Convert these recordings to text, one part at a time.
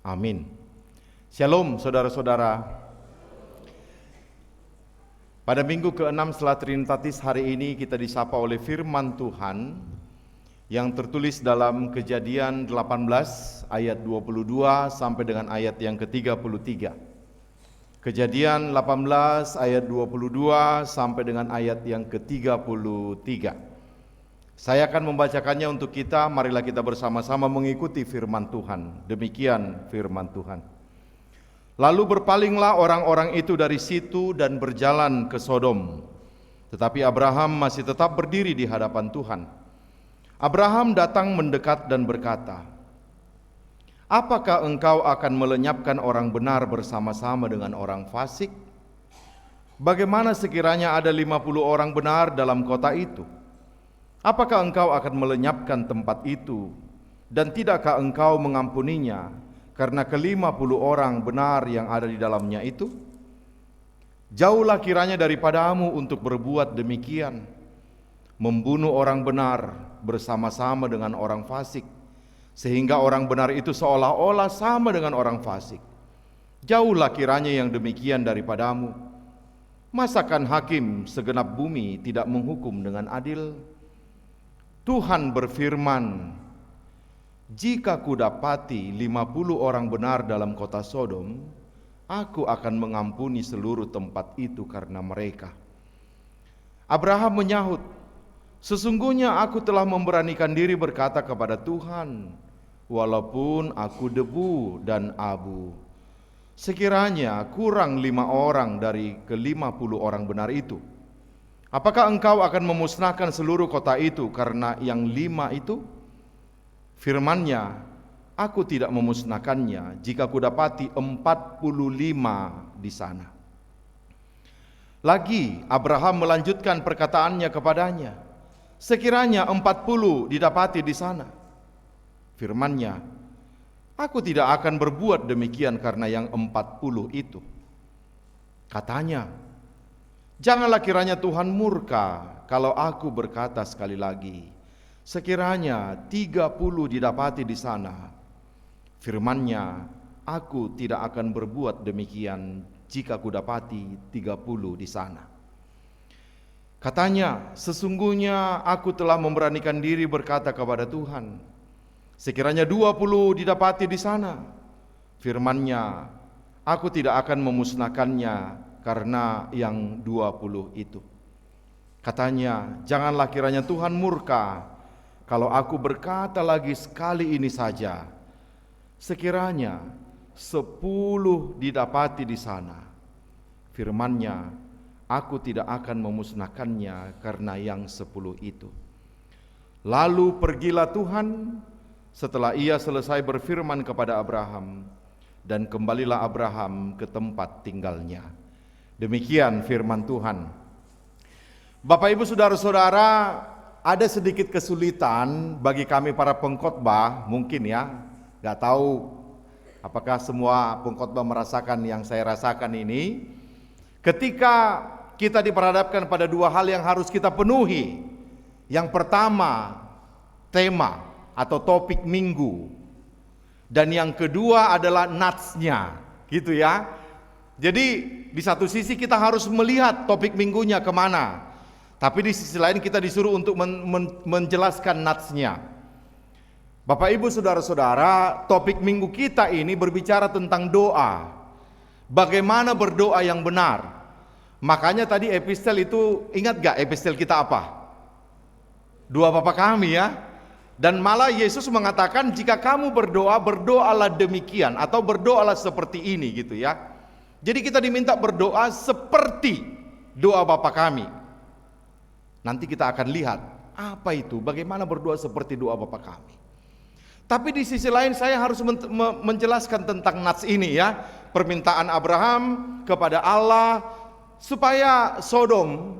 Amin. Shalom saudara-saudara. Pada minggu ke-6 setelah Trinitatis hari ini kita disapa oleh firman Tuhan yang tertulis dalam Kejadian 18 ayat 22 sampai dengan ayat yang ke-33. Kejadian 18 ayat 22 sampai dengan ayat yang ke-33. Saya akan membacakannya untuk kita, marilah kita bersama-sama mengikuti firman Tuhan. Demikian firman Tuhan. Lalu berpalinglah orang-orang itu dari situ dan berjalan ke Sodom. Tetapi Abraham masih tetap berdiri di hadapan Tuhan. Abraham datang mendekat dan berkata, "Apakah engkau akan melenyapkan orang benar bersama-sama dengan orang fasik? Bagaimana sekiranya ada 50 orang benar dalam kota itu? Apakah engkau akan melenyapkan tempat itu, dan tidakkah engkau mengampuninya karena ke-50 orang benar yang ada di dalamnya itu? Jauhlah kiranya daripadamu untuk berbuat demikian, membunuh orang benar bersama-sama dengan orang fasik, sehingga orang benar itu seolah-olah sama dengan orang fasik. Jauhlah kiranya yang demikian daripadamu. Masakan hakim segenap bumi tidak menghukum dengan adil?" Tuhan berfirman, "Jika kudapati 50 orang benar dalam kota Sodom, aku akan mengampuni seluruh tempat itu karena mereka." Abraham menyahut, "Sesungguhnya aku telah memberanikan diri berkata kepada Tuhan, walaupun aku debu dan abu, sekiranya kurang 5 orang dari ke-50 orang benar itu, apakah engkau akan memusnahkan seluruh kota itu karena yang 5 itu?" Firman-Nya, "Aku tidak memusnahkannya jika kudapati 45 di sana." Lagi Abraham melanjutkan perkataannya kepadanya, "Sekiranya 40 didapati di sana." Firman-Nya, "Aku tidak akan berbuat demikian karena yang 40 itu." Katanya, "Janganlah kiranya Tuhan murka kalau aku berkata sekali lagi, sekiranya 30 didapati di sana." Firman-Nya, "Aku tidak akan berbuat demikian jika kudapati 30 di sana." Katanya, "Sesungguhnya aku telah memberanikan diri berkata kepada Tuhan, sekiranya 20 didapati di sana." Firman-Nya, "Aku tidak akan memusnahkannya karena yang 20 itu." Katanya, "Janganlah kiranya Tuhan murka kalau aku berkata lagi sekali ini saja, sekiranya 10 didapati di sana." Firman-Nya, "Aku tidak akan memusnahkannya karena yang 10 itu." Lalu pergilah Tuhan setelah ia selesai berfirman kepada Abraham, dan kembalilah Abraham ke tempat tinggalnya. Demikian firman Tuhan. Bapak Ibu saudara-saudara, ada sedikit kesulitan bagi kami para pengkhotbah, mungkin ya, gak tahu apakah semua pengkhotbah merasakan yang saya rasakan ini, ketika kita diperhadapkan pada dua hal yang harus kita penuhi. Yang pertama, tema atau topik minggu, dan yang kedua adalah natsnya, gitu ya. Jadi di satu sisi kita harus melihat topik minggunya kemana, tapi di sisi lain kita disuruh untuk menjelaskan natsnya. Bapak Ibu saudara-saudara, topik minggu kita ini berbicara tentang doa. Bagaimana berdoa yang benar. Makanya tadi epistel itu, ingat gak epistel kita apa? Doa Bapa kami ya. Dan malah Yesus mengatakan, jika kamu berdoa, berdoalah demikian atau berdoalah seperti ini gitu ya. Jadi kita diminta berdoa seperti doa Bapa kami. Nanti kita akan lihat apa itu, bagaimana berdoa seperti doa Bapa kami. Tapi di sisi lain saya harus menjelaskan tentang nats ini ya. Permintaan Abraham kepada Allah supaya Sodom,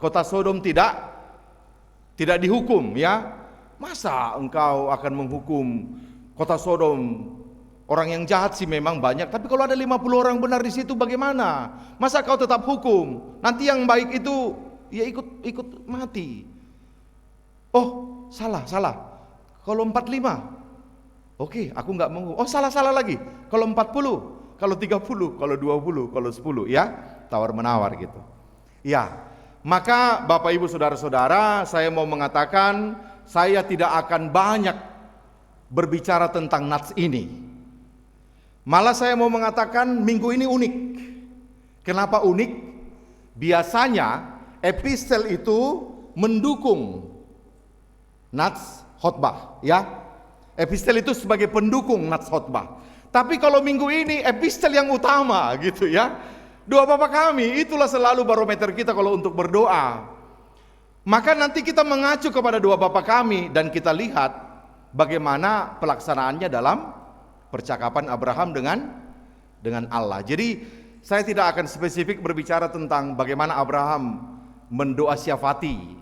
kota Sodom tidak dihukum ya. Masa engkau akan menghukum kota Sodom? Orang yang jahat sih memang banyak, tapi kalau ada 50 orang benar di situ bagaimana? Masa kau tetap hukum? Nanti yang baik itu ya ikut mati. Oh, salah. Kalau 45. Oke, aku nggak mau. Oh, salah lagi. Kalau 40, kalau 30, kalau 20, kalau 10, ya. Tawar-menawar gitu. Ya, maka Bapak Ibu Saudara-saudara, saya mau mengatakan, saya tidak akan banyak berbicara tentang nats ini. Malah saya mau mengatakan minggu ini unik. Kenapa unik? Biasanya epistel itu mendukung nats khotbah, ya. Epistel itu sebagai pendukung nats khotbah. Tapi kalau minggu ini epistel yang utama gitu ya. Doa Bapa kami itulah selalu barometer kita kalau untuk berdoa. Maka nanti kita mengacu kepada doa Bapa kami dan kita lihat bagaimana pelaksanaannya dalam percakapan Abraham dengan Allah. Jadi saya tidak akan spesifik berbicara tentang bagaimana Abraham mensyafati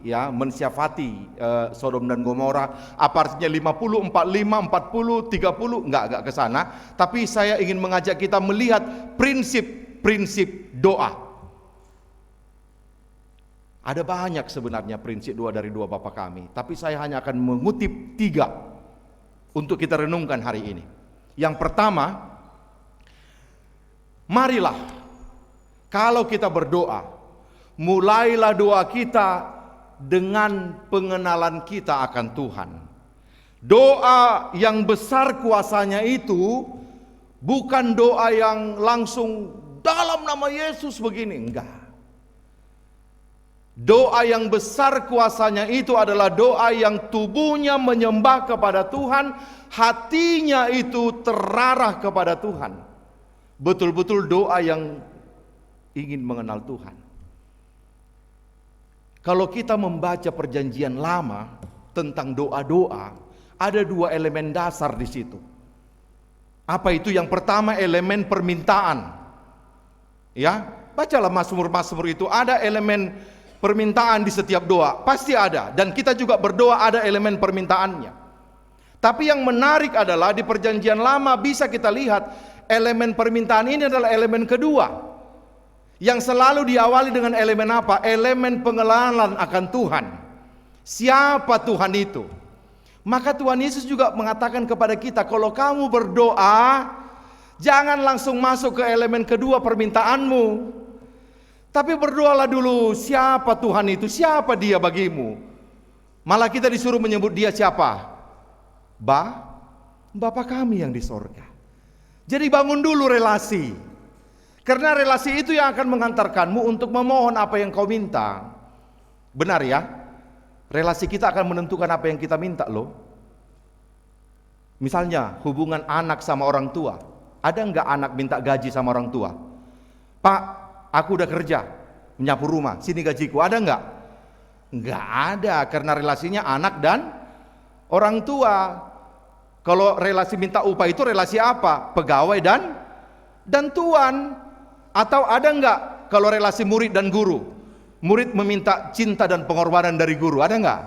Sodom dan Gomora. Apa artinya 50, 45, 40, 30? Enggak ke sana. Tapi saya ingin mengajak kita melihat prinsip doa. Ada banyak sebenarnya prinsip doa dari doa Bapa kami, tapi saya hanya akan mengutip 3 untuk kita renungkan hari ini. Yang pertama, marilah kalau kita berdoa, mulailah doa kita dengan pengenalan kita akan Tuhan. Doa yang besar kuasanya itu bukan doa yang langsung dalam nama Yesus begini, enggak. Doa yang besar kuasanya itu adalah doa yang tubuhnya menyembah kepada Tuhan, hatinya itu terarah kepada Tuhan. Betul-betul doa yang ingin mengenal Tuhan. Kalau kita membaca perjanjian lama tentang doa-doa, ada 2 elemen dasar di situ. Apa itu? Yang pertama elemen permintaan. Ya, bacalah Mazmur-Mazmur itu ada elemen permintaan di setiap doa, pasti ada. Dan kita juga berdoa ada elemen permintaannya. Tapi yang menarik adalah di perjanjian lama bisa kita lihat elemen permintaan ini adalah elemen kedua. Yang selalu diawali dengan elemen apa? Elemen pengenalan akan Tuhan. Siapa Tuhan itu? Maka Tuhan Yesus juga mengatakan kepada kita, kalau kamu berdoa, jangan langsung masuk ke elemen kedua permintaanmu. Tapi berdoalah dulu, siapa Tuhan itu? Siapa dia bagimu? Malah kita disuruh menyebut dia siapa? Bapa kami yang di sorga. Jadi bangun dulu relasi. Karena relasi itu yang akan mengantarkanmu untuk memohon apa yang kau minta. Benar ya? Relasi kita akan menentukan apa yang kita minta loh. Misalnya hubungan anak sama orang tua. Ada enggak anak minta gaji sama orang tua? Pak, aku udah kerja, menyapu rumah, sini gajiku. Ada enggak? Enggak ada, karena relasinya anak dan orang tua. Kalau relasi minta upah itu relasi apa? Pegawai dan tuan. Atau ada enggak kalau relasi murid dan guru? Murid meminta cinta dan pengorbanan dari guru, ada enggak?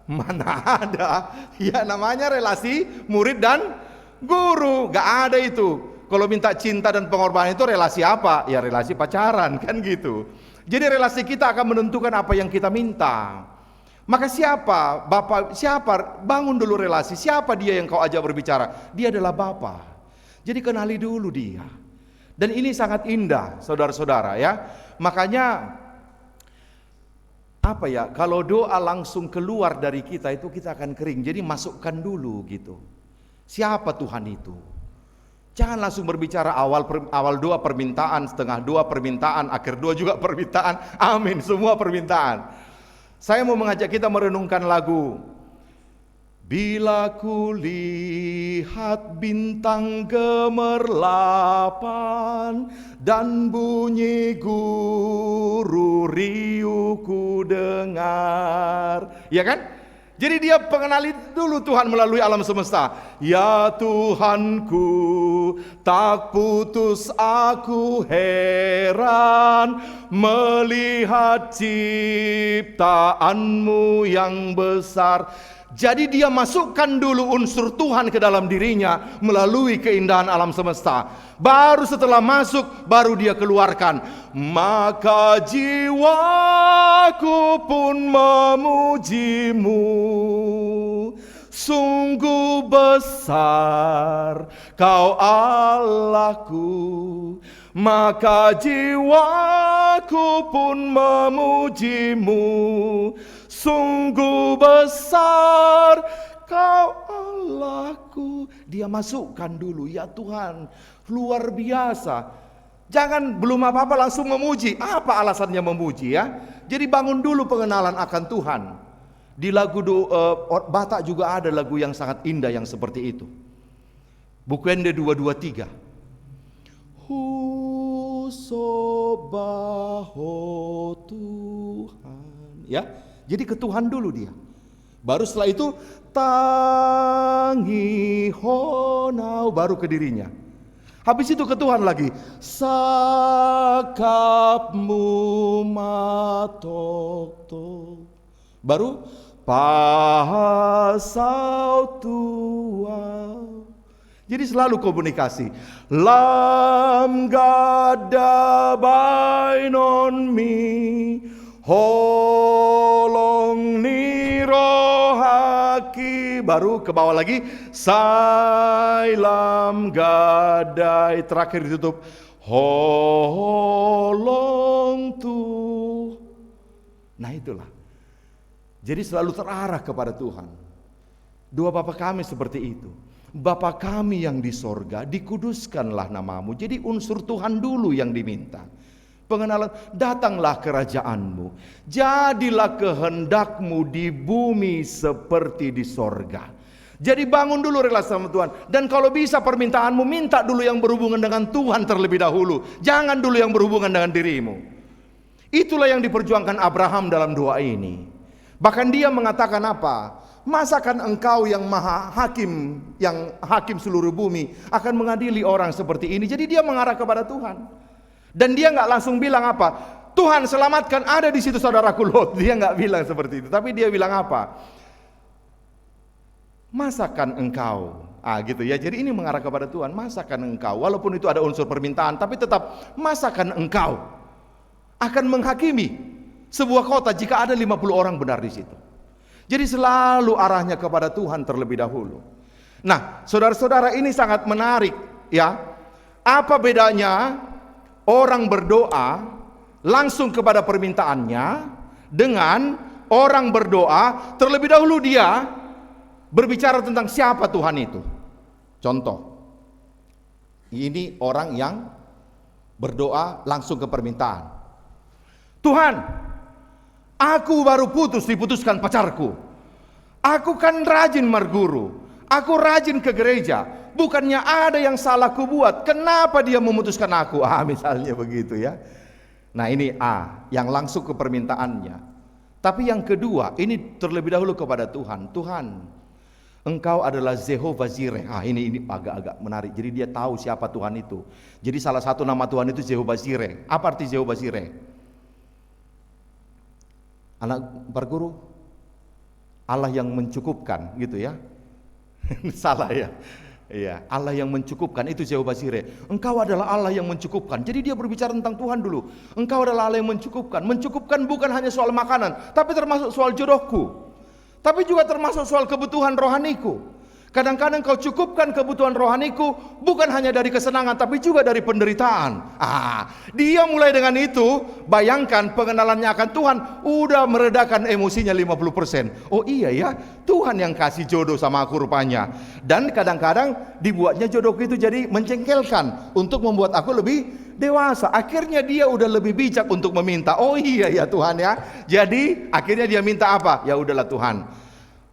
Mana ada? Ya namanya relasi murid dan guru, enggak ada itu. Kalau minta cinta dan pengorbanan itu relasi apa? Ya relasi pacaran, kan gitu. Jadi relasi kita akan menentukan apa yang kita minta. Maka siapa? Bapak, siapa? Bangun dulu relasi. Siapa dia yang kau ajak berbicara? Dia adalah Bapa. Jadi kenali dulu dia. Dan ini sangat indah, saudara-saudara ya. Makanya apa ya? Kalau doa langsung keluar dari kita itu kita akan kering. Jadi masukkan dulu gitu. Siapa Tuhan itu? Jangan langsung berbicara awal doa permintaan, setengah doa permintaan, akhir doa juga permintaan. Amin, semua permintaan. Saya mau mengajak kita merenungkan lagu Bila ku lihat bintang gemerlapan dan bunyi guru riuh ku dengar. Ya kan? Jadi dia pengenali dulu Tuhan melalui alam semesta. Ya Tuhanku, tak putus aku heran melihat ciptaanmu yang besar. Jadi dia masukkan dulu unsur Tuhan ke dalam dirinya melalui keindahan alam semesta. Baru setelah masuk, baru dia keluarkan. Maka jiwaku pun memujimu, Sungguh besar Kau Allahku, maka jiwaku pun memuji-Mu. Sungguh besar Kau Allahku. Dia masukkan dulu, ya Tuhan, luar biasa. Jangan belum apa-apa langsung memuji. Apa alasannya memuji ya? Jadi bangun dulu pengenalan akan Tuhan. Di lagu Batak juga ada lagu yang sangat indah yang seperti itu. Bukende 223. Husobaho Tuhan. Ya, jadi ke Tuhan dulu dia. Baru setelah itu tangi honau, baru ke dirinya. Habis itu ke Tuhan lagi. Sakapmu matokto. Baru pasau tua. Jadi selalu komunikasi. Lam gada bainon mi holong nirohaki. Baru ke bawah lagi. Sailam gadai. Terakhir ditutup. Holong tu. Nah itulah. Jadi selalu terarah kepada Tuhan. Doa Bapa kami seperti itu. Bapa kami yang di sorga, dikuduskanlah namamu. Jadi unsur Tuhan dulu yang diminta. Pengenalan, datanglah kerajaanmu. Jadilah kehendakmu di bumi seperti di sorga. Jadi bangun dulu relasi sama Tuhan. Dan kalau bisa permintaanmu, minta dulu yang berhubungan dengan Tuhan terlebih dahulu. Jangan dulu yang berhubungan dengan dirimu. Itulah yang diperjuangkan Abraham dalam doa ini. Bahkan dia mengatakan apa? Masakan engkau yang maha hakim, yang hakim seluruh bumi, akan mengadili orang seperti ini? Jadi dia mengarah kepada Tuhan. Dan dia nggak langsung bilang apa? Tuhan selamatkan, ada di situ saudaraku Lot. Dia nggak bilang seperti itu. Tapi dia bilang apa? Masakan engkau. Gitu ya. Jadi ini mengarah kepada Tuhan. Masakan engkau. Walaupun itu ada unsur permintaan, tapi tetap masakan engkau akan menghakimi sebuah kota jika ada 50 orang benar di situ. Jadi selalu arahnya kepada Tuhan terlebih dahulu. Nah, saudara-saudara, ini sangat menarik ya. Apa bedanya orang berdoa langsung kepada permintaannya dengan orang berdoa terlebih dahulu dia berbicara tentang siapa Tuhan itu? Contoh. Ini orang yang berdoa langsung ke permintaan. Tuhan, aku baru diputuskan pacarku. Aku kan rajin marguru. Aku rajin ke gereja. Bukannya ada yang salah ku buat. Kenapa dia memutuskan aku? Misalnya begitu ya. Nah ini yang langsung ke permintaannya. Tapi yang kedua, ini terlebih dahulu kepada Tuhan. Tuhan, Engkau adalah Jehovah Jireh. Ini agak-agak menarik. Jadi dia tahu siapa Tuhan itu. Jadi salah satu nama Tuhan itu Jehovah Jireh. Apa arti Jehovah Jireh? Anak berguru, Allah yang mencukupkan, gitu ya. Salah ya. Iya, Allah yang mencukupkan itu Jehovah Jireh. Engkau adalah Allah yang mencukupkan. Jadi dia berbicara tentang Tuhan dulu. Engkau adalah Allah yang mencukupkan. Mencukupkan bukan hanya soal makanan, tapi termasuk soal jodohku. Tapi juga termasuk soal kebutuhan rohaniku. Kadang-kadang kau cukupkan kebutuhan rohaniku bukan hanya dari kesenangan tapi juga dari penderitaan. Dia mulai dengan itu, bayangkan pengenalannya akan Tuhan udah meredakan emosinya 50%. Oh iya ya, Tuhan yang kasih jodoh sama aku rupanya. Dan kadang-kadang dibuatnya jodohku itu jadi mencengkelkan untuk membuat aku lebih dewasa. Akhirnya dia udah lebih bijak untuk meminta. Oh iya ya Tuhan ya. Jadi akhirnya dia minta apa? Ya udahlah Tuhan,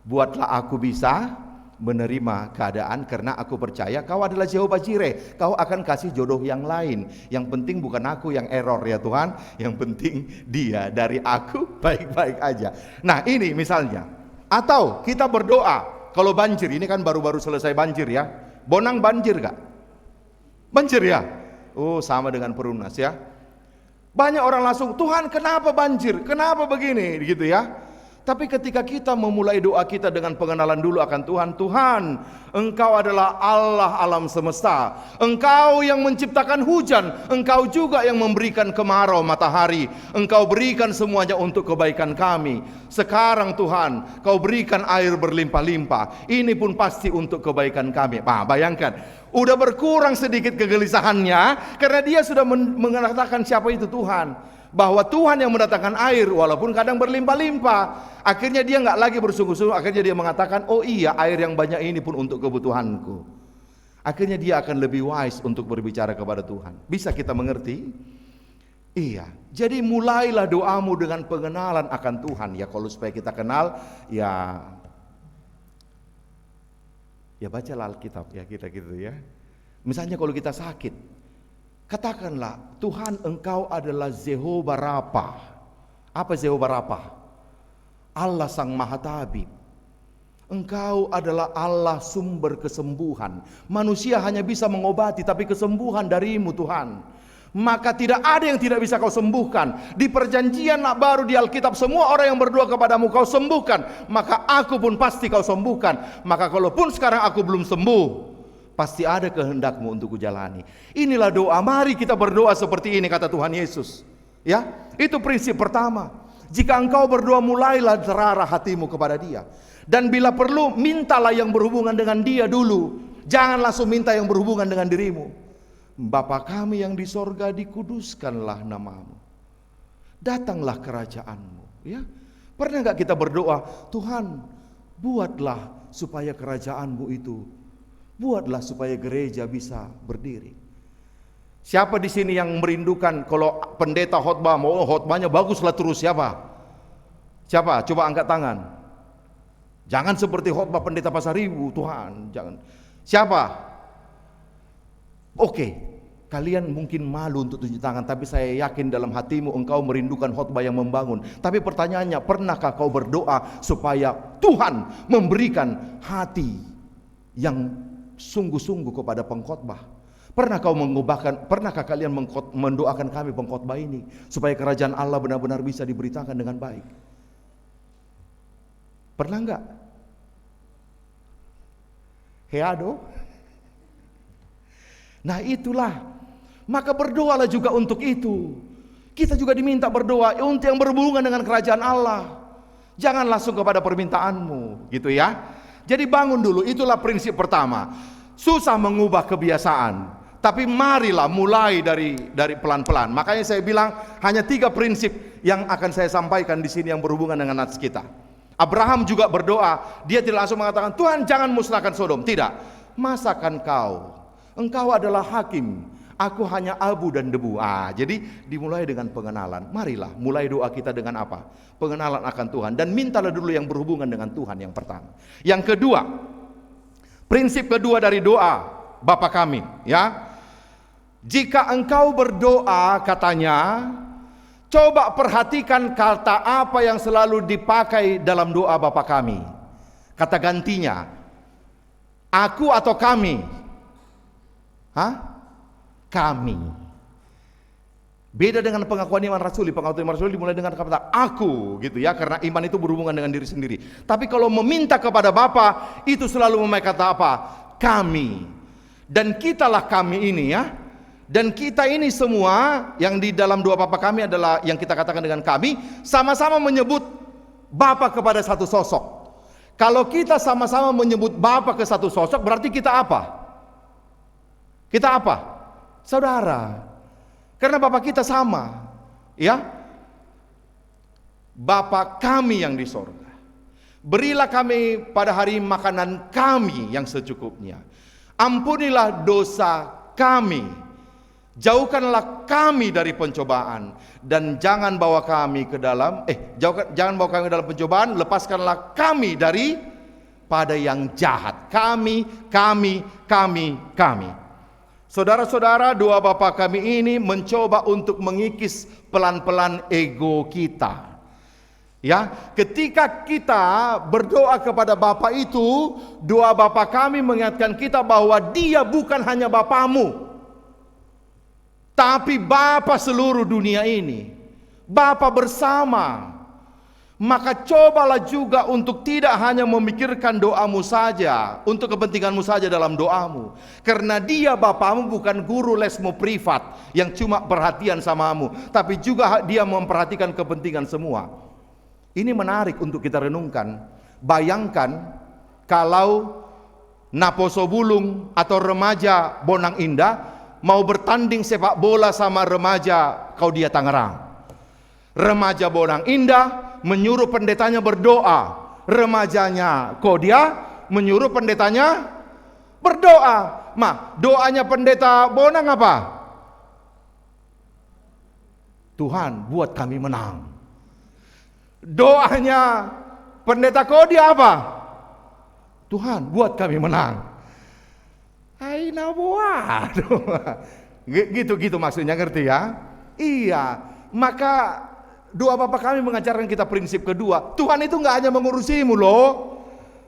buatlah aku bisa menerima keadaan karena aku percaya Kau adalah Jehovah Jireh. Kau akan kasih jodoh yang lain. Yang penting bukan aku yang error ya Tuhan. Yang penting dia dari aku baik-baik aja. Nah ini misalnya. Atau kita berdoa kalau banjir. Ini kan baru-baru selesai banjir ya. Bonang banjir gak? Banjir ya? Oh sama dengan Perumnas ya. Banyak orang langsung, Tuhan kenapa banjir? Kenapa begini? Gitu ya. Tapi ketika kita memulai doa kita dengan pengenalan dulu akan Tuhan, Tuhan, Engkau adalah Allah alam semesta. Engkau yang menciptakan hujan, Engkau juga yang memberikan kemarau matahari. Engkau berikan semuanya untuk kebaikan kami. Sekarang Tuhan, Kau berikan air berlimpah-limpah. Ini pun pasti untuk kebaikan kami. Bayangkan, udah berkurang sedikit kegelisahannya karena dia sudah mengatakan siapa itu Tuhan. Bahwa Tuhan yang mendatangkan air walaupun kadang berlimpah-limpah. Akhirnya dia nggak lagi bersungguh-sungguh. Akhirnya dia mengatakan, oh iya, air yang banyak ini pun untuk kebutuhanku. Akhirnya dia akan lebih wise untuk berbicara kepada Tuhan. Bisa kita mengerti? Iya. Jadi mulailah doamu dengan pengenalan akan Tuhan. Ya kalau supaya kita kenal, ya bacalah Alkitab ya, kita gitu ya. Misalnya kalau kita sakit, katakanlah, Tuhan, Engkau adalah Jehovah Rafa. Apa Jehovah Rafa? Allah Sang Maha Tabib. Engkau adalah Allah sumber kesembuhan. Manusia hanya bisa mengobati, tapi kesembuhan darimu Tuhan. Maka tidak ada yang tidak bisa Kau sembuhkan. Di perjanjian baru di Alkitab, semua orang yang berdoa kepadamu Kau sembuhkan. Maka aku pun pasti Kau sembuhkan. Maka kalaupun sekarang aku belum sembuh, pasti ada kehendakmu untuk kujalani. Inilah doa. Mari kita berdoa seperti ini, kata Tuhan Yesus. Ya, itu prinsip pertama. Jika engkau berdoa, mulailah terarah hatimu kepada Dia. Dan bila perlu, mintalah yang berhubungan dengan Dia dulu. Jangan langsung minta yang berhubungan dengan dirimu. Bapa kami yang di sorga, dikuduskanlah namamu. Datanglah kerajaanmu. Ya, pernah nggak kita berdoa, Tuhan, buatlah supaya kerajaanmu itu, buatlah supaya gereja bisa berdiri. Siapa di sini yang merindukan kalau pendeta khotbah, mau khotbahnya baguslah terus? Siapa? Siapa? Coba angkat tangan. Jangan seperti khotbah pendeta Pasaribu, Tuhan, jangan. Siapa? Oke, kalian mungkin malu untuk tunjuk tangan, tapi saya yakin dalam hatimu engkau merindukan khotbah yang membangun. Tapi pertanyaannya, pernahkah kau berdoa supaya Tuhan memberikan hati yang sungguh-sungguh kepada pengkhotbah? Pernahkah kalian mendoakan kami pengkhotbah ini supaya kerajaan Allah benar-benar bisa diberitakan dengan baik? Pernah enggak? Heado? Nah itulah. Maka berdoalah juga untuk itu. Kita juga diminta berdoa untuk yang berhubungan dengan kerajaan Allah. Jangan langsung kepada permintaanmu, gitu ya. Jadi bangun dulu, itulah prinsip pertama. Susah mengubah kebiasaan, tapi marilah mulai dari pelan-pelan. Makanya saya bilang hanya 3 prinsip yang akan saya sampaikan di sini yang berhubungan dengan nats kita. Abraham juga berdoa, dia tidak langsung mengatakan, Tuhan jangan musnahkan Sodom. Tidak. Masakan engkau adalah hakim, aku hanya abu dan debu. Jadi dimulai dengan pengenalan. Marilah mulai doa kita dengan apa? Pengenalan akan Tuhan. Dan mintalah dulu yang berhubungan dengan Tuhan yang pertama. Yang kedua, prinsip kedua dari doa Bapa kami, ya. Jika engkau berdoa, katanya, coba perhatikan kata apa yang selalu dipakai dalam doa Bapa kami. Kata gantinya, aku atau kami? Kami. Beda dengan pengakuan iman rasuli. Pengakuan iman rasuli dimulai dengan kata aku, gitu ya, karena iman itu berhubungan dengan diri sendiri. Tapi kalau meminta kepada Bapa, itu selalu memakai kata apa? Kami. Dan kitalah kami ini, ya. Dan kita ini semua yang di dalam doa Bapa kami adalah yang kita katakan dengan kami, sama-sama menyebut Bapa kepada satu sosok. Kalau kita sama-sama menyebut Bapa ke satu sosok, berarti kita apa? Kita apa? Saudara. Karena Bapa kita sama, ya. Bapa kami yang di sorga, berilah kami pada hari makanan kami yang secukupnya. Ampunilah dosa kami, jauhkanlah kami dari pencobaan, dan jangan bawa kami ke dalam jangan bawa kami dalam pencobaan, lepaskanlah kami daripada yang jahat. Kami. Saudara-saudara, doa Bapa kami ini mencoba untuk mengikis pelan-pelan ego kita. Ya, ketika kita berdoa kepada Bapa itu, doa Bapa kami mengingatkan kita bahwa Dia bukan hanya Bapamu, tapi Bapa seluruh dunia ini. Bapa bersama. maka cobalah juga untuk tidak hanya memikirkan doamu saja, untuk kepentinganmu saja dalam doamu. Karena dia Bapamu bukan guru lesmu privat yang cuma perhatian samamu, tapi juga dia memperhatikan kepentingan semua. Ini menarik untuk kita renungkan. Bayangkan kalau Naposo Bulung atau remaja Bonang Indah mau bertanding sepak bola sama remaja Kaudia Tangerang. Remaja Bonang Indah menyuruh pendetanya berdoa, remajanya Kaudia menyuruh pendetanya berdoa. Doanya pendeta Bonang apa? Tuhan, buat kami menang. Doanya pendeta Kaudia apa? Tuhan, buat kami menang. Aina buat. Gitu maksudnya, ngerti ya? Iya. Maka doa Bapa kami mengajarkan kita prinsip kedua. Tuhan itu nggak hanya mengurusimu loh.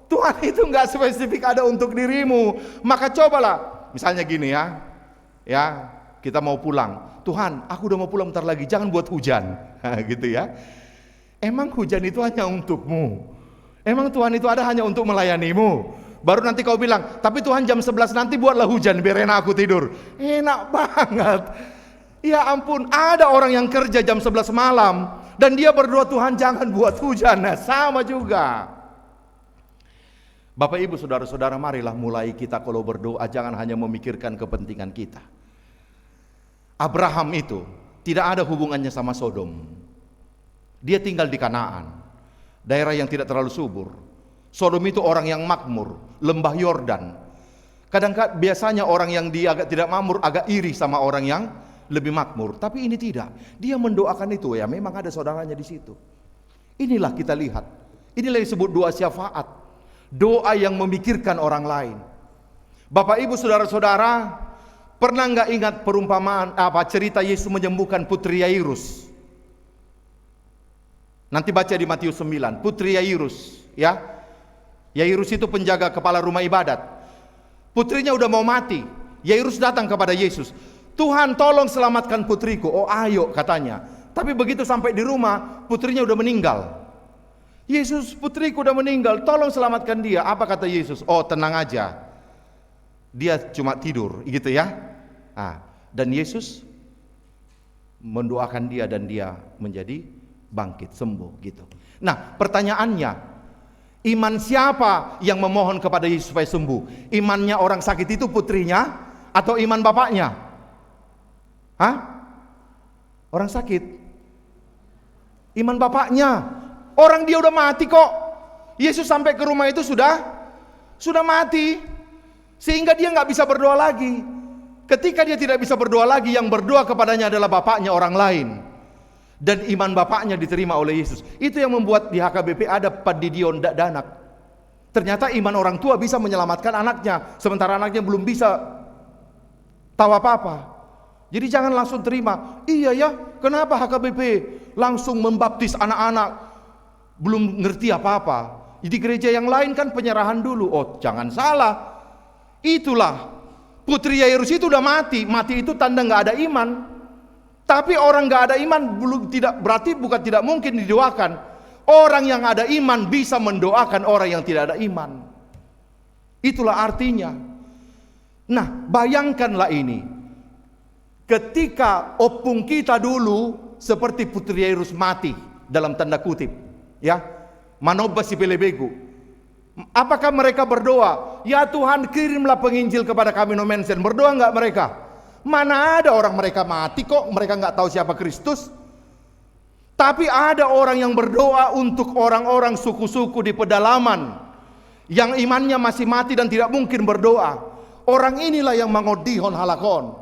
Tuhan itu nggak spesifik ada untuk dirimu. Maka cobalah, misalnya gini ya, kita mau pulang. Tuhan, aku udah mau pulang bentar lagi, jangan buat hujan. Gitu ya. Emang hujan itu hanya untukmu? Emang Tuhan itu ada hanya untuk melayanimu? Baru nanti kau bilang, tapi Tuhan jam 11 nanti buatlah hujan biar enak aku tidur. Enak banget. Ya ampun, ada orang yang kerja jam 11 malam dan dia berdoa, Tuhan jangan buat hujan. Nah, sama juga. Bapak Ibu saudara-saudara, marilah mulai kita kalau berdoa jangan hanya memikirkan kepentingan kita. Abraham itu tidak ada hubungannya sama Sodom. Dia tinggal di Kanaan, daerah yang tidak terlalu subur. Sodom itu orang yang makmur, lembah Yordan. Kadang-kadang biasanya orang yang dia agak tidak makmur agak iri sama orang yang lebih makmur, tapi ini tidak. Dia mendoakan itu, ya memang ada saudaranya di situ. Inilah kita lihat. Inilah yang disebut doa syafaat. Doa yang memikirkan orang lain. Bapak Ibu saudara-saudara, pernah nggak ingat perumpamaan cerita Yesus menyembuhkan putri Yairus? Nanti baca di Matius 9, putri Yairus, ya. Yairus itu penjaga kepala rumah ibadat. Putrinya udah mau mati. Yairus datang kepada Yesus. Tuhan, tolong selamatkan putriku. Oh ayo, katanya. Tapi begitu sampai di rumah, putrinya udah meninggal. Yesus, putriku udah meninggal, tolong selamatkan dia. Apa kata Yesus? Oh tenang aja, dia cuma tidur, gitu ya. Dan Yesus mendoakan dia dan dia menjadi bangkit, sembuh gitu. Nah pertanyaannya, iman siapa yang memohon kepada Yesus supaya sembuh? Imannya orang sakit itu putrinya atau iman bapaknya? Orang sakit. Iman bapaknya. Orang dia udah mati kok. Yesus sampai ke rumah itu sudah mati. Sehingga dia nggak bisa berdoa lagi. Ketika dia tidak bisa berdoa lagi, yang berdoa kepadanya adalah bapaknya orang lain. Dan iman bapaknya diterima oleh Yesus. Itu yang membuat di HKBP ada Padidion Danak. Ternyata iman orang tua bisa menyelamatkan anaknya, sementara anaknya belum bisa tahu apa-apa. Jadi jangan langsung terima. Iya ya, kenapa HKBP langsung membaptis anak-anak belum ngerti apa-apa? Di gereja yang lain kan penyerahan dulu. Oh jangan salah. Itulah putri Yairus itu udah mati. Mati itu tanda nggak ada iman. Tapi orang nggak ada iman bukan tidak mungkin didoakan. Orang yang ada iman bisa mendoakan orang yang tidak ada iman. Itulah artinya. Nah bayangkanlah ini. Ketika opung kita dulu seperti putri Yairus mati dalam tanda kutip, ya, manoba si pelebegu. Apakah mereka berdoa? Ya Tuhan kirimlah penginjil kepada kami no mensen. Berdoa nggak mereka? Mana ada orang mereka mati kok, mereka nggak tahu siapa Kristus. Tapi ada orang yang berdoa untuk orang-orang suku-suku di pedalaman yang imannya masih mati dan tidak mungkin berdoa. Orang inilah yang mangodihon halakon.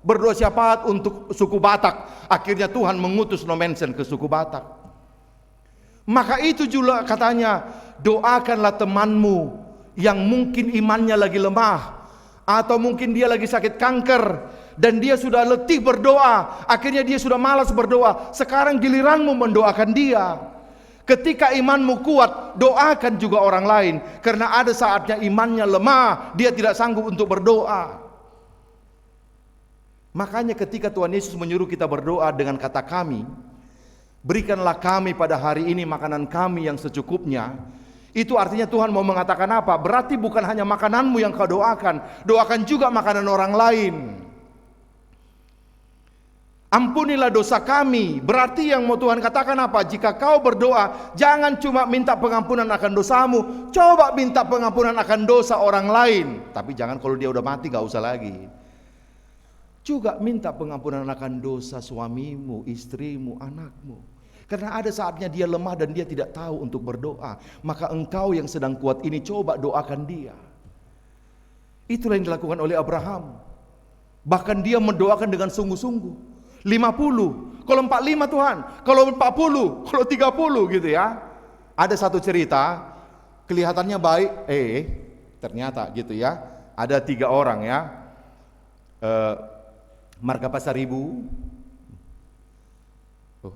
Berdoa syafaat untuk suku Batak. Akhirnya Tuhan mengutus no mensen ke suku Batak. Maka itu juga katanya, doakanlah temanmu yang mungkin imannya lagi lemah, atau mungkin dia lagi sakit kanker dan dia sudah letih berdoa, akhirnya dia sudah malas berdoa. Sekarang giliranmu mendoakan dia. Ketika imanmu kuat, doakan juga orang lain, karena ada saatnya imannya lemah, dia tidak sanggup untuk berdoa. Makanya ketika Tuhan Yesus menyuruh kita berdoa dengan kata kami, Berikanlah kami pada hari ini makanan kami yang secukupnya. Itu artinya Tuhan mau mengatakan apa? Berarti bukan hanya makananmu yang kau doakan, doakan juga makanan orang lain. Ampunilah dosa kami. Berarti yang mau Tuhan katakan apa? Jika kau berdoa, jangan cuma minta pengampunan akan dosamu, coba minta pengampunan akan dosa orang lain. Tapi jangan kalau dia udah mati gak usah lagi. Juga minta pengampunan akan dosa suamimu, istrimu, anakmu. Karena ada saatnya dia lemah dan dia tidak tahu untuk berdoa. Maka engkau yang sedang kuat ini coba doakan dia. Itulah yang dilakukan oleh Abraham. Bahkan dia mendoakan dengan sungguh-sungguh. 50, kalau 45 Tuhan, kalau 40, kalau 30 gitu ya. Ada satu cerita, kelihatannya baik, ternyata gitu ya. Ada 3 orang ya, marga Pasaribu.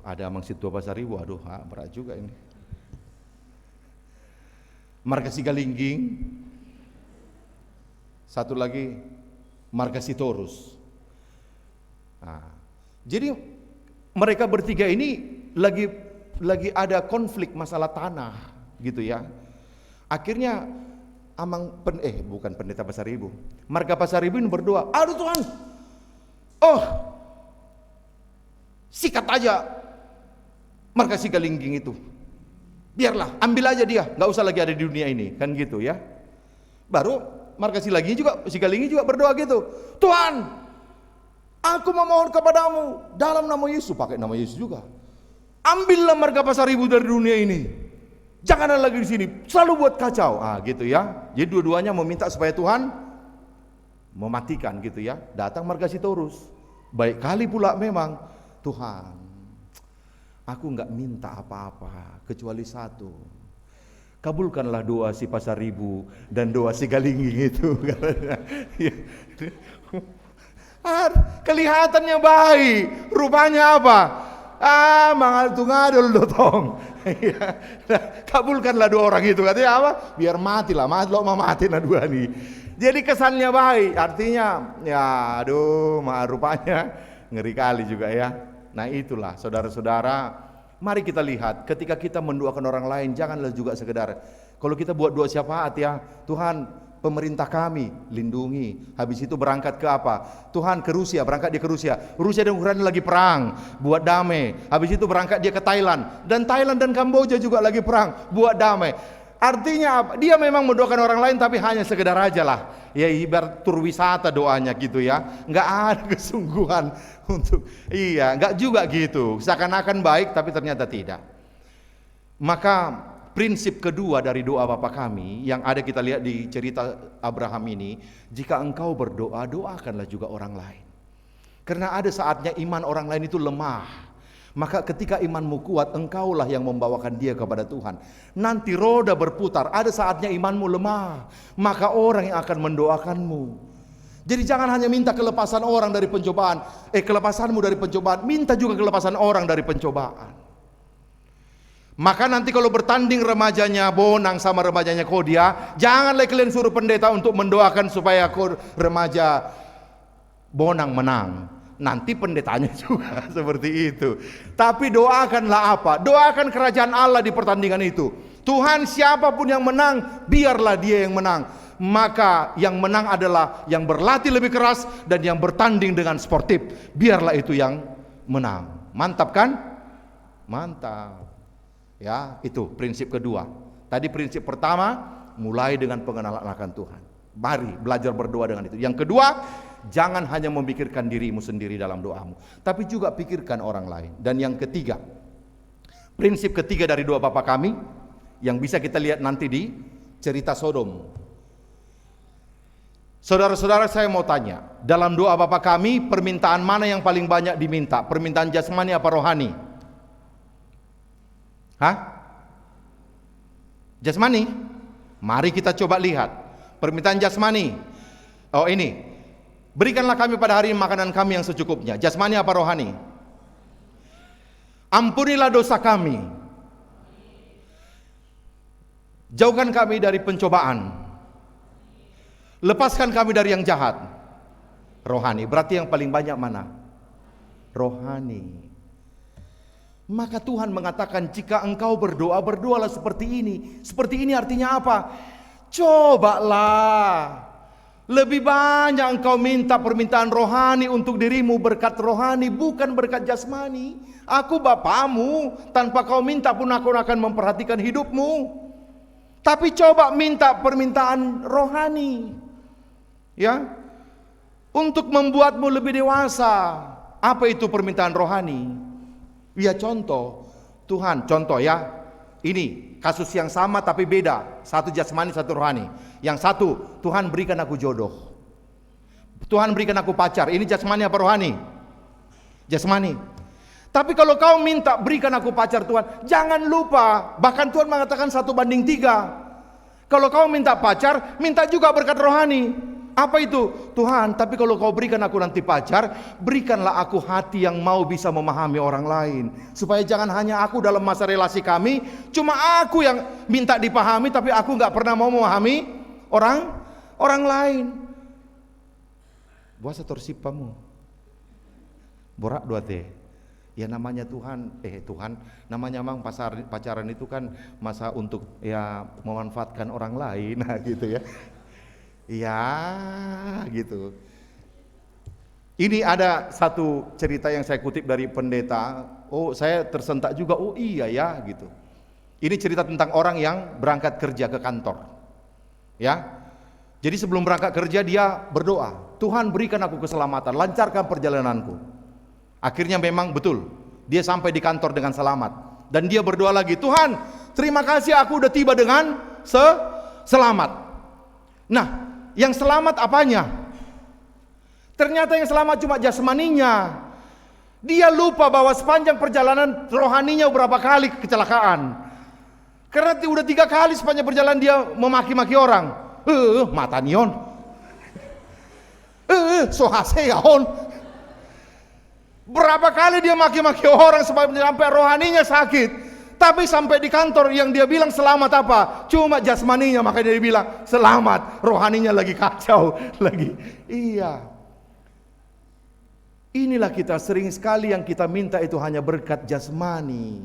Ada Mangsitua Pasaribu, aduh berat juga ini. Marga Sigalingging, satu lagi marga Sitorus. Jadi mereka bertiga ini lagi ada konflik masalah tanah gitu ya. Akhirnya bukan pendeta Pasaribu, marga Pasaribu ini berdoa, aduh Tuhan, sikat aja marga Sigalingging itu, biarlah, ambil aja dia, nggak usah lagi ada di dunia ini, kan gitu ya. Baru marga Sigalingging juga berdoa gitu, Tuhan, aku memohon kepadamu dalam nama Yesus, pakai nama Yesus juga, ambillah marga Pasaribu dari dunia ini, jangan ada lagi di sini, selalu buat kacau, gitu ya. Jadi dua-duanya meminta supaya Tuhan mematikan gitu ya. Datang marga Sitorus, baik kali pula memang, Tuhan, aku nggak minta apa-apa kecuali satu, kabulkanlah doa si Pasaribu dan doa si Galingging itu. Kelihatannya baik, rupanya apa? Mangal tungadol dotong. Kabulkanlah doa orang itu, katanya apa? Biar matilah, mati nah dua nih. Jadi kesannya baik, artinya ya aduh, rupanya ngeri kali juga ya. Nah itulah saudara-saudara, mari kita lihat ketika kita mendoakan orang lain, janganlah juga sekedar kalau kita buat doa syafaat ya, Tuhan pemerintah kami lindungi, habis itu berangkat ke apa? Tuhan ke Rusia, berangkat dia ke Rusia dan Ukraina lagi perang, buat damai. Habis itu berangkat dia ke Thailand, dan Thailand dan Kamboja juga lagi perang, buat damai. Artinya apa? Dia memang mendoakan orang lain tapi hanya sekedar aja lah, ya ibarat tur wisata doanya gitu ya, nggak ada kesungguhan untuk, nggak juga gitu, seakan-akan baik tapi ternyata tidak. Maka prinsip kedua dari doa Bapa kami yang ada kita lihat di cerita Abraham ini, jika engkau berdoa, doakanlah juga orang lain. Karena ada saatnya iman orang lain itu lemah. Maka ketika imanmu kuat, engkaulah yang membawakan dia kepada Tuhan. Nanti roda berputar, ada saatnya imanmu lemah, maka orang yang akan mendoakanmu. Jadi jangan hanya minta kelepasan orang dari pencobaan, kelepasanmu dari pencobaan, minta juga kelepasan orang dari pencobaan. Maka nanti kalau bertanding remajanya Bonang sama remajanya Kodia, janganlah kalian suruh pendeta untuk mendoakan supaya remaja Bonang menang. Nanti pendetanya juga seperti itu. Tapi doakanlah apa? Doakan kerajaan Allah di pertandingan itu. Tuhan, siapapun yang menang, biarlah dia yang menang. Maka yang menang adalah yang berlatih lebih keras dan yang bertanding dengan sportif. Biarlah itu yang menang. Mantap kan? Mantap. Ya, itu prinsip kedua. Tadi prinsip pertama, mulai dengan pengenalan akan Tuhan. Mari belajar berdoa dengan itu. Yang kedua, jangan hanya memikirkan dirimu sendiri dalam doamu, tapi juga pikirkan orang lain. Dan yang ketiga, prinsip ketiga dari doa Bapa kami yang bisa kita lihat nanti di cerita Sodom. Saudara-saudara, saya mau tanya, dalam doa Bapa kami, permintaan mana yang paling banyak diminta? Permintaan jasmani apa rohani? Jasmani? Mari kita coba lihat. Permintaan jasmani, ini, berikanlah kami pada hari ini makanan kami yang secukupnya. Jasmani apa rohani? Ampunilah dosa kami, jauhkan kami dari pencobaan, lepaskan kami dari yang jahat. Rohani. Berarti yang paling banyak mana? Rohani. Maka Tuhan mengatakan, jika engkau berdoa, berdoalah seperti ini. Seperti ini artinya apa? Cobalah lebih banyak engkau minta permintaan rohani untuk dirimu, berkat rohani, bukan berkat jasmani. Aku Bapamu, tanpa kau minta pun aku akan memperhatikan hidupmu. Tapi coba minta permintaan rohani, ya, untuk membuatmu lebih dewasa. Apa itu permintaan rohani? Ya contoh, Tuhan, contoh ya, ini kasus yang sama tapi beda, satu jasmani, satu rohani. Yang satu, Tuhan berikan aku jodoh, Tuhan berikan aku pacar. Ini jasmani apa rohani? Jasmani. Tapi kalau kau minta berikan aku pacar Tuhan, jangan lupa, bahkan Tuhan mengatakan 1:3. Kalau kau minta pacar, minta juga berkat rohani. Apa itu? Tuhan, tapi kalau kau berikan aku nanti pacar, berikanlah aku hati yang mau bisa memahami orang lain. Supaya jangan hanya aku dalam masa relasi kami, cuma aku yang minta dipahami, tapi aku gak pernah mau memahami orang lain. Buasa torsipamu borak 2T. Ya namanya Tuhan, namanya memang pacaran itu kan masa untuk ya memanfaatkan orang lain, nah gitu ya. Ya gitu. Ini ada satu cerita yang saya kutip dari pendeta. Oh saya tersentak juga, oh iya ya gitu. Ini cerita tentang orang yang berangkat kerja ke kantor, ya. Jadi sebelum berangkat kerja dia berdoa, Tuhan berikan aku keselamatan, lancarkan perjalananku. Akhirnya memang betul, dia sampai di kantor dengan selamat. Dan dia berdoa lagi, Tuhan terima kasih aku udah tiba dengan selamat. Nah, yang selamat apanya? Ternyata yang selamat cuma jasmaninya. Dia lupa bahwa sepanjang perjalanan rohaninya berapa kali kecelakaan. Karena udah 3 kali sepanjang perjalanan dia memaki-maki orang. Mata nion. Sohaseon. Berapa kali dia maki-maki orang sampai rohaninya sakit. Tapi sampai di kantor yang dia bilang selamat apa? Cuma jasmaninya, makanya dia bilang selamat, rohaninya lagi kacau lagi. Iya. Inilah kita sering sekali yang kita minta itu hanya berkat jasmani.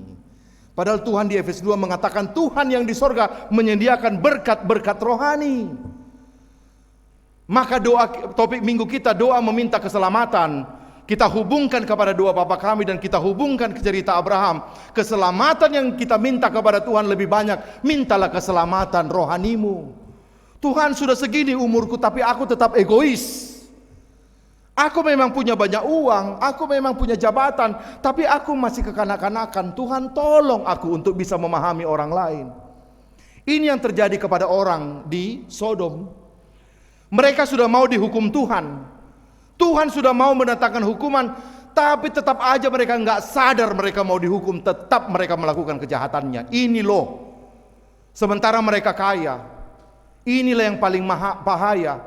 Padahal Tuhan di Efesus 2 mengatakan Tuhan yang di sorga menyediakan berkat-berkat rohani. Maka doa topik minggu kita doa meminta keselamatan. Kita hubungkan kepada doa Bapa kami dan kita hubungkan ke cerita Abraham. Keselamatan yang kita minta kepada Tuhan lebih banyak. Mintalah keselamatan rohanimu. Tuhan sudah segini umurku tapi aku tetap egois. Aku memang punya banyak uang, aku memang punya jabatan, tapi aku masih kekanak-kanakan. Tuhan tolong aku untuk bisa memahami orang lain. Ini yang terjadi kepada orang di Sodom. Mereka sudah mau dihukum Tuhan. Tuhan sudah mau mendatangkan hukuman, tapi tetap aja mereka nggak sadar mereka mau dihukum, tetap mereka melakukan kejahatannya. Ini loh, sementara mereka kaya. Inilah yang paling bahaya.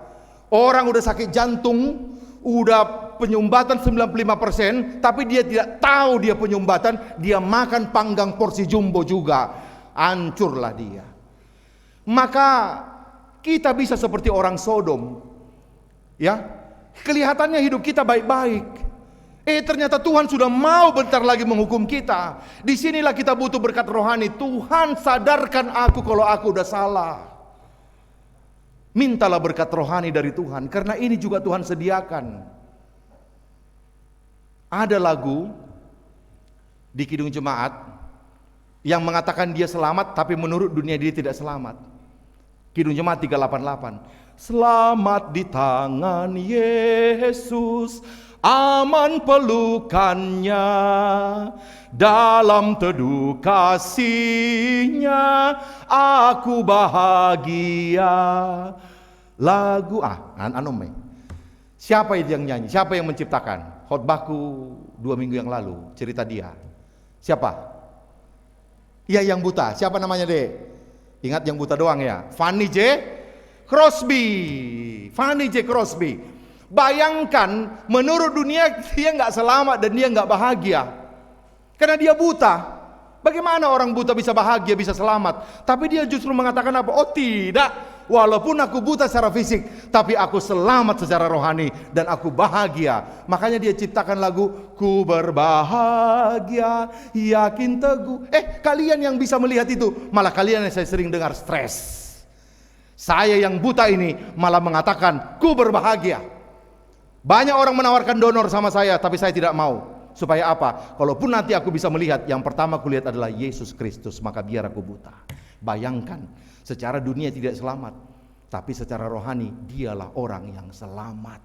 Orang udah sakit jantung, udah penyumbatan 95%, tapi dia tidak tahu dia penyumbatan, dia makan panggang porsi jumbo juga, hancurlah dia. Maka kita bisa seperti orang Sodom, ya. Kelihatannya hidup kita baik-baik. Ternyata Tuhan sudah mau bentar lagi menghukum kita. Disinilah kita butuh berkat rohani. Tuhan sadarkan aku kalau aku udah salah. Mintalah berkat rohani dari Tuhan, karena ini juga Tuhan sediakan. Ada lagu di Kidung Jemaat yang mengatakan dia selamat, tapi menurut dunia dia tidak selamat. Kidung Jemaat 388. Selamat di tangan Yesus, aman pelukannya, dalam teduh kasih-Nya aku bahagia. Lagu siapa itu yang nyanyi? Siapa yang menciptakan? Khotbahku 2 minggu yang lalu, cerita dia. Siapa? Ya yang buta. Siapa namanya deh? Ingat yang buta doang ya? Fanny J. Crosby. Bayangkan, menurut dunia dia nggak selamat dan dia nggak bahagia karena dia buta. Bagaimana orang buta bisa bahagia, bisa selamat? Tapi dia justru mengatakan apa? Oh tidak, walaupun aku buta secara fisik, tapi aku selamat secara rohani dan aku bahagia. Makanya dia ciptakan lagu, ku berbahagia, yakin teguh. Kalian yang bisa melihat itu, malah kalian yang saya sering dengar stres. Saya yang buta ini malah mengatakan, ku berbahagia. Banyak orang menawarkan donor sama saya, tapi saya tidak mau. Supaya apa? Kalaupun nanti aku bisa melihat, yang pertama aku lihat adalah Yesus Kristus, maka biar aku buta. Bayangkan, secara dunia tidak selamat, tapi secara rohani dialah orang yang selamat.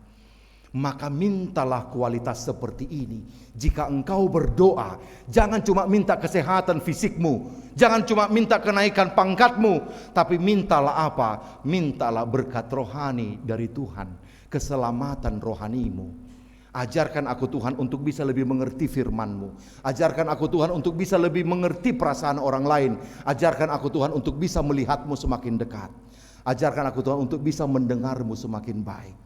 Maka mintalah kualitas seperti ini. Jika engkau berdoa, jangan cuma minta kesehatan fisikmu, jangan cuma minta kenaikan pangkatmu, tapi mintalah apa? Mintalah berkat rohani dari Tuhan, keselamatan rohanimu. Ajarkan aku Tuhan untuk bisa lebih mengerti firman-Mu. Ajarkan aku Tuhan untuk bisa lebih mengerti perasaan orang lain. Ajarkan aku Tuhan untuk bisa melihat-Mu semakin dekat. Ajarkan aku Tuhan untuk bisa mendengar-Mu semakin baik.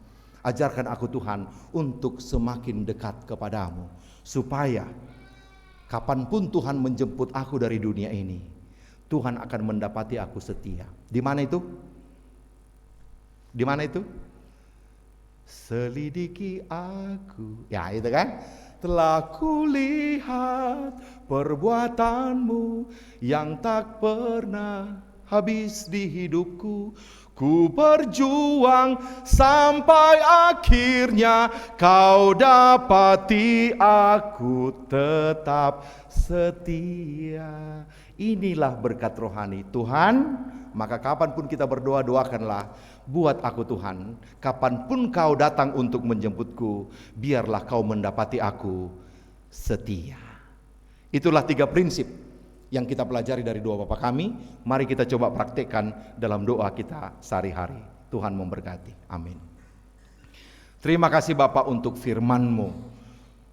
Ajarkan aku Tuhan untuk semakin dekat kepadamu. Supaya kapanpun Tuhan menjemput aku dari dunia ini, Tuhan akan mendapati aku setia. Di mana itu? Di mana itu? Selidiki aku, ya itu kan, telah kulihat perbuatanmu yang tak pernah habis di hidupku. Ku berjuang sampai akhirnya kau dapati aku tetap setia. Inilah berkat rohani Tuhan. Maka kapanpun kita berdoa, doakanlah, buat aku Tuhan, kapanpun kau datang untuk menjemputku, biarlah kau mendapati aku setia. Itulah 3 prinsip yang kita pelajari dari doa Bapa kami. Mari kita coba praktekkan dalam doa kita sehari-hari. Tuhan memberkati. Amin. Terima kasih Bapa untuk firman-Mu.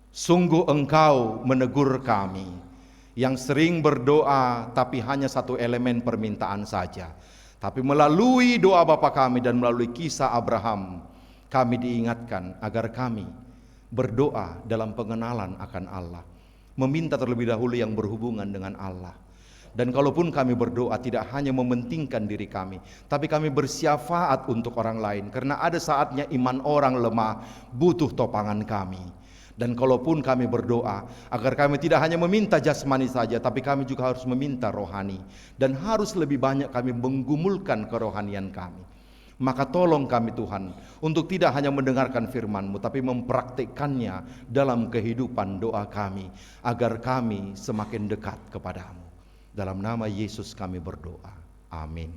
Sungguh Engkau menegur kami yang sering berdoa tapi hanya satu elemen permintaan saja. Tapi melalui doa Bapa kami dan melalui kisah Abraham, kami diingatkan agar kami berdoa dalam pengenalan akan Allah, meminta terlebih dahulu yang berhubungan dengan Allah. Dan kalaupun kami berdoa, tidak hanya mementingkan diri kami, tapi kami bersyafaat untuk orang lain. Karena ada saatnya iman orang lemah, butuh topangan kami. Dan kalaupun kami berdoa, agar kami tidak hanya meminta jasmani saja, tapi kami juga harus meminta rohani. Dan harus lebih banyak kami menggumulkan kerohanian kami. Maka tolong kami Tuhan, untuk tidak hanya mendengarkan firman-Mu, tapi mempraktikkannya dalam kehidupan doa kami, agar kami semakin dekat kepadamu. Dalam nama Yesus kami berdoa. Amin.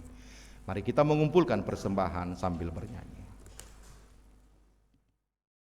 Mari kita mengumpulkan persembahan sambil bernyanyi.